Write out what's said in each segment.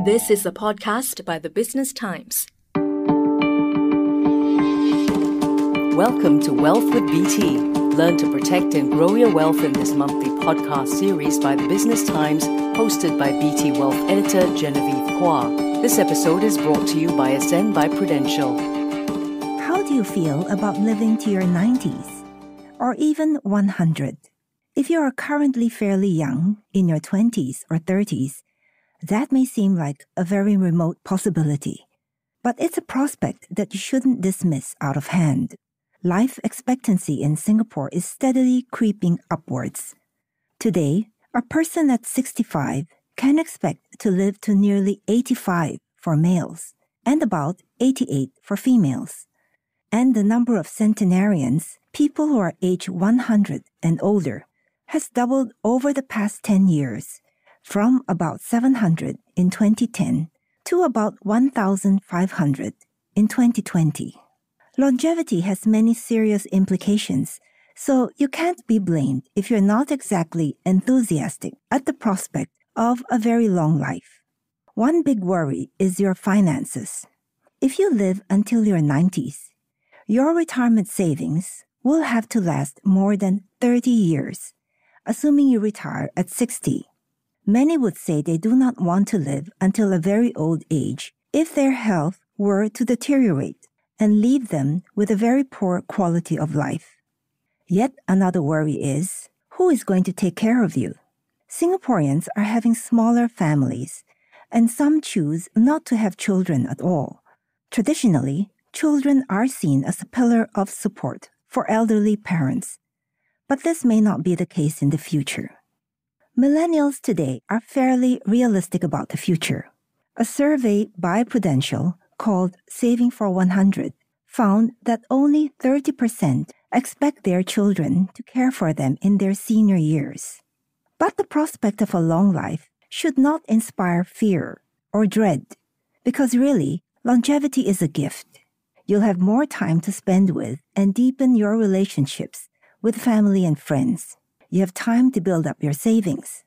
This is a podcast by the Business Times. Welcome to Wealth with BT. Learn to protect and grow your wealth in this monthly podcast series by the Business Times, hosted by BT Wealth editor Genevieve Cua. This episode is brought to you by Sept by Prudential. How do you feel about living to your 90s or even 100? If you are currently fairly young, in your 20s or 30s, that may seem like a very remote possibility. But it's a prospect that you shouldn't dismiss out of hand. Life expectancy in Singapore is steadily creeping upwards. Today, a person at 65 can expect to live to nearly 85 for males and about 88 for females. And the number of centenarians, people who are age 100 and older, has doubled over the past 10 years, from about 700 in 2010 to about 1,500 in 2020. Longevity has many serious implications, so you can't be blamed if you're not exactly enthusiastic at the prospect of a very long life. One big worry is your finances. If you live until your 90s, your retirement savings will have to last more than 30 years, assuming you retire at 60. Many would say they do not want to live until a very old age if their health were to deteriorate and leave them with a very poor quality of life. Yet another worry is, who is going to take care of you? Singaporeans are having smaller families, and some choose not to have children at all. Traditionally, children are seen as a pillar of support for elderly parents, but this may not be the case in the future. Millennials today are fairly realistic about the future. A survey by Prudential called Saving for 100 found that only 30% expect their children to care for them in their senior years. But the prospect of a long life should not inspire fear or dread, because really, longevity is a gift. You'll have more time to spend with and deepen your relationships with family and friends. You have time to build up your savings.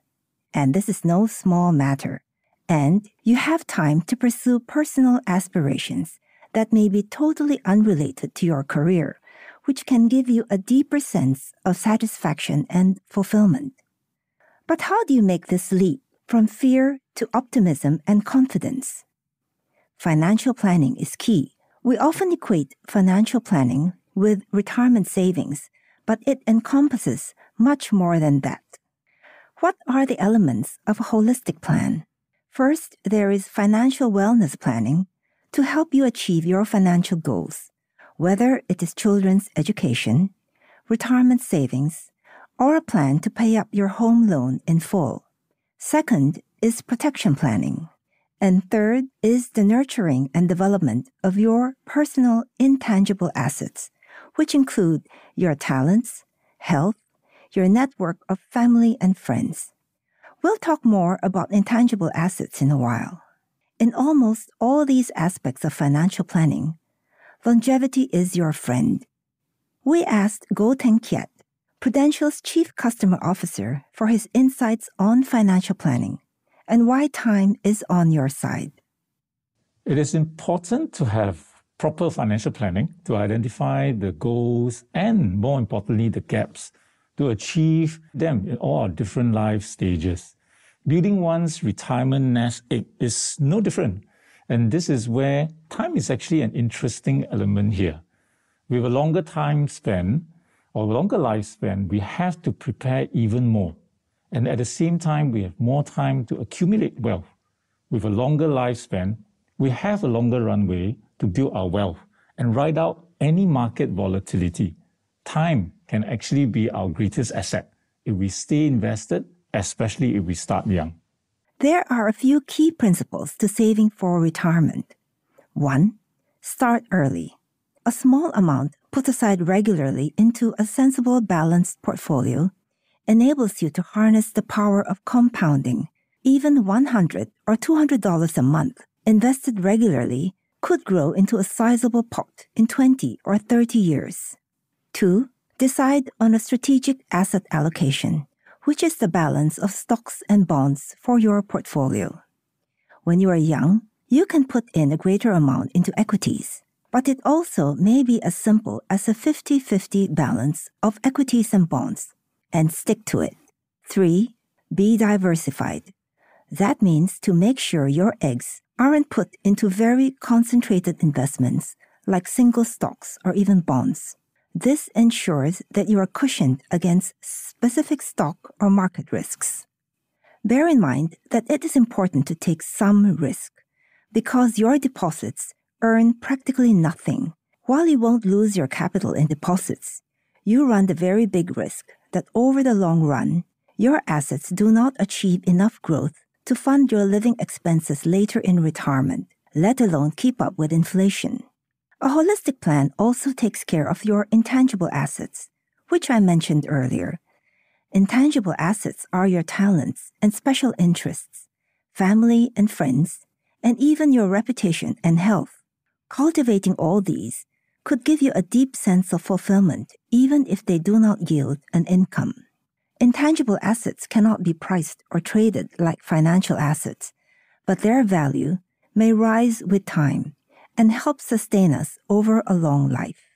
And this is no small matter. And you have time to pursue personal aspirations that may be totally unrelated to your career, which can give you a deeper sense of satisfaction and fulfillment. But how do you make this leap from fear to optimism and confidence? Financial planning is key. We often equate financial planning with retirement savings, but it encompasses much more than that. What are the elements of a holistic plan? First, there is financial wellness planning to help you achieve your financial goals, whether it is children's education, retirement savings, or a plan to pay up your home loan in full. Second is protection planning. And third is the nurturing and development of your personal intangible assets, which include your talents, health, your network of family and friends. We'll talk more about intangible assets in a while. In almost all these aspects of financial planning, longevity is your friend. We asked Goh Theng Kiat, Prudential's Chief Customer Officer, for his insights on financial planning and why time is on your side. It is important to have proper financial planning to identify the goals and, more importantly, the gaps to achieve them in all our different life stages. Building one's retirement nest egg is no different, and this is where time is actually an interesting element here. With a longer time span or longer lifespan, we have to prepare even more, and at the same time, we have more time to accumulate wealth. With a longer lifespan, we have a longer runway to build our wealth and ride out any market volatility. Time can actually be our greatest asset if we stay invested, especially if we start young. There are a few key principles to saving for retirement. 1. Start early. A small amount put aside regularly into a sensible, balanced portfolio enables you to harness the power of compounding. Even $100 or $200 a month invested regularly could grow into a sizable pot in 20 or 30 years. 2. Decide on a strategic asset allocation, which is the balance of stocks and bonds for your portfolio. When you are young, you can put in a greater amount into equities, but it also may be as simple as a 50-50 balance of equities and bonds, and stick to it. 3. Be diversified. That means to make sure your eggs aren't put into very concentrated investments like single stocks or even bonds. This ensures that you are cushioned against specific stock or market risks. Bear in mind that it is important to take some risk because your deposits earn practically nothing. While you won't lose your capital in deposits, you run the very big risk that over the long run, your assets do not achieve enough growth to fund your living expenses later in retirement, let alone keep up with inflation. A holistic plan also takes care of your intangible assets, which I mentioned earlier. Intangible assets are your talents and special interests, family and friends, and even your reputation and health. Cultivating all these could give you a deep sense of fulfillment, even if they do not yield an income. Intangible assets cannot be priced or traded like financial assets, but their value may rise with time and help sustain us over a long life.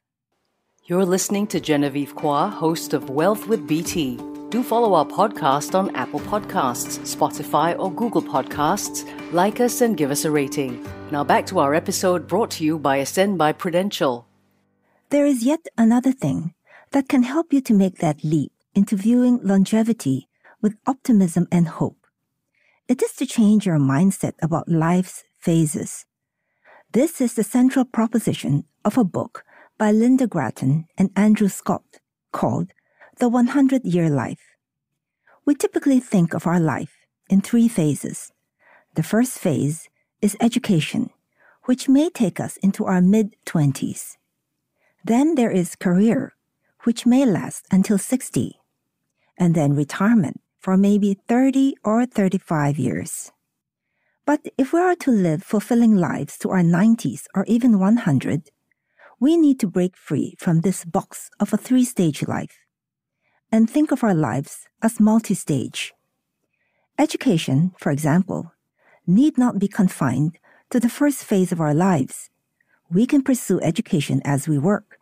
You're listening to Genevieve Cua, host of Wealth with BT. Do follow our podcast on Apple Podcasts, Spotify, or Google Podcasts. Like us and give us a rating. Now back to our episode brought to you by Ascend by Prudential. There is yet another thing that can help you to make that leap into viewing longevity with optimism and hope. It is to change your mindset about life's phases. This is the central proposition of a book by Linda Grattan and Andrew Scott called The 100-Year Life. We typically think of our life in 3 phases. The first phase is education, which may take us into our mid-20s. Then there is career, which may last until 60. And then retirement for maybe 30 or 35 years. But if we are to live fulfilling lives to our 90s or even 100, we need to break free from this box of a 3-stage life and think of our lives as multi-stage. Education, for example, need not be confined to the first phase of our lives. We can pursue education as we work,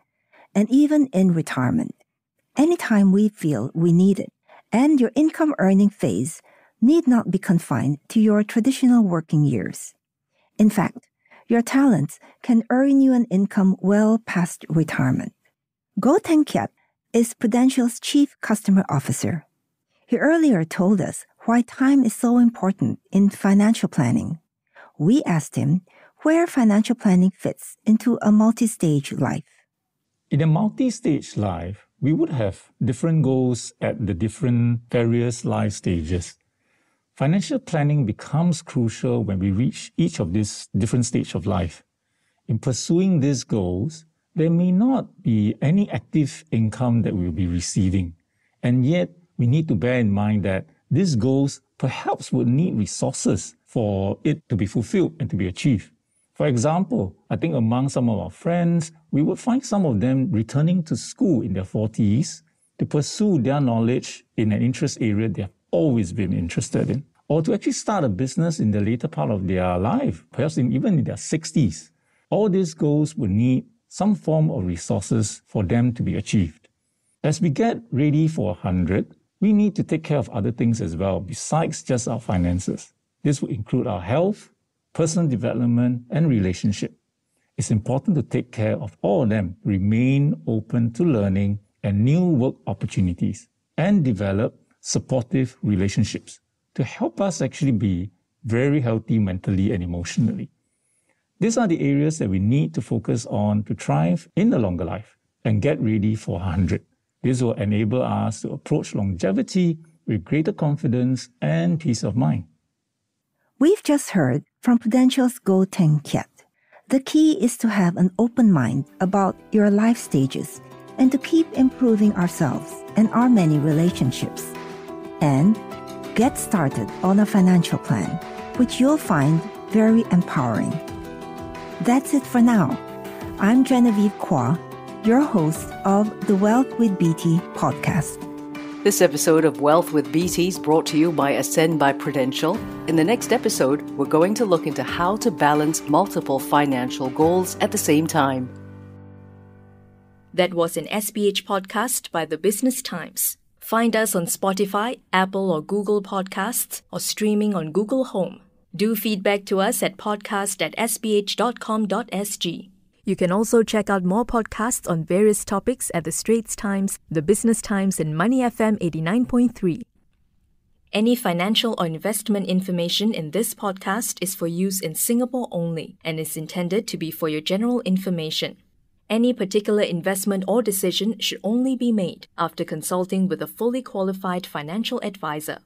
and even in retirement, anytime we feel we need it. And your income-earning phase need not be confined to your traditional working years. In fact, your talents can earn you an income well past retirement. Goh Theng Kiat is Prudential's Chief Customer Officer. He earlier told us why time is so important in financial planning. We asked him where financial planning fits into a multi-stage life. In a multi-stage life, we would have different goals at the different various life stages. Financial planning becomes crucial when we reach each of these different stages of life. In pursuing these goals, there may not be any active income that we'll be receiving. And yet, we need to bear in mind that these goals perhaps would need resources for it to be fulfilled and to be achieved. For example, I think among some of our friends, we would find some of them returning to school in their 40s to pursue their knowledge in an interest area they have always been interested in, or to actually start a business in the later part of their life, perhaps even in their 60s. All these goals would need some form of resources for them to be achieved. As we get ready for 100, we need to take care of other things as well, besides just our finances. This would include our health, personal development, and relationship. It's important to take care of all of them, remain open to learning and new work opportunities, and develop supportive relationships to help us actually be very healthy mentally and emotionally. These are the areas that we need to focus on to thrive in the longer life and get ready for 100. This will enable us to approach longevity with greater confidence and peace of mind. We've just heard from Prudential's Goh Theng Kiat. The key is to have an open mind about your life stages and to keep improving ourselves and our many relationships. And get started on a financial plan, which you'll find very empowering. That's it for now. I'm Genevieve Cua, your host of the Wealth with BT podcast. This episode of Wealth with BT is brought to you by Ascend by Prudential. In the next episode, we're going to look into how to balance multiple financial goals at the same time. That was an SBH podcast by the Business Times. Find us on Spotify, Apple or Google Podcasts, or streaming on Google Home. Do feedback to us at podcast@sbh.com.sg. You can also check out more podcasts on various topics at the Straits Times, the Business Times, and Money FM 89.3. Any financial or investment information in this podcast is for use in Singapore only and is intended to be for your general information. Any particular investment or decision should only be made after consulting with a fully qualified financial advisor.